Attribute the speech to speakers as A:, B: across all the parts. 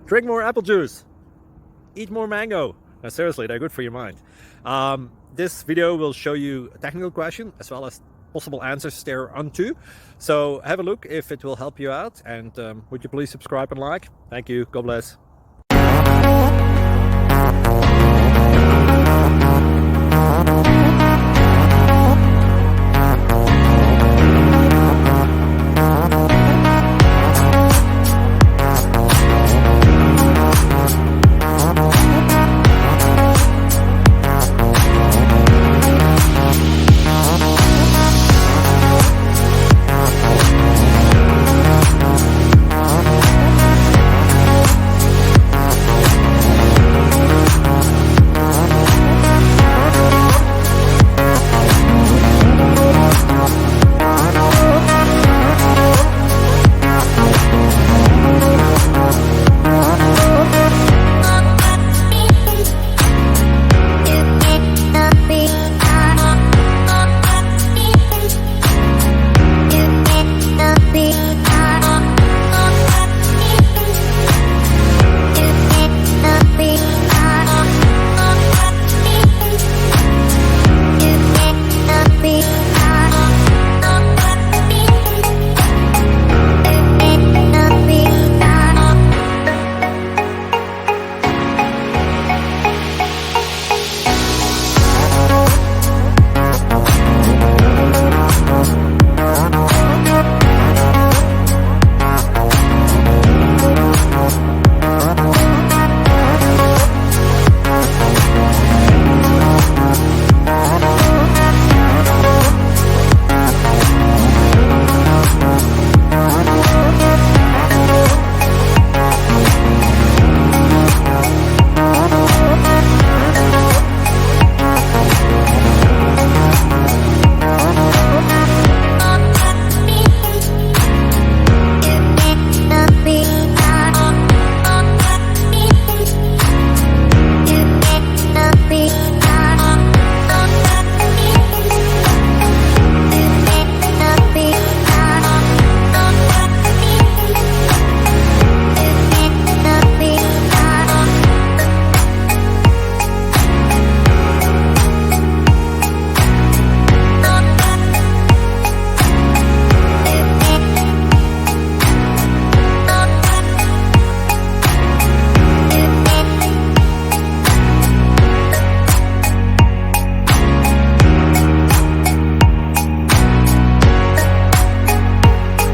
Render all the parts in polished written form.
A: Drink more apple juice. Eat more mango. No, seriously, they're good for your mind. This video will show you a technical question as well as possible answers thereunto. So have a look if it will help you out, and would you please subscribe and like? Thank you. God bless.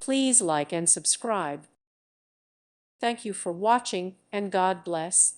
B: Please like and subscribe. Thank you for watching, and God bless.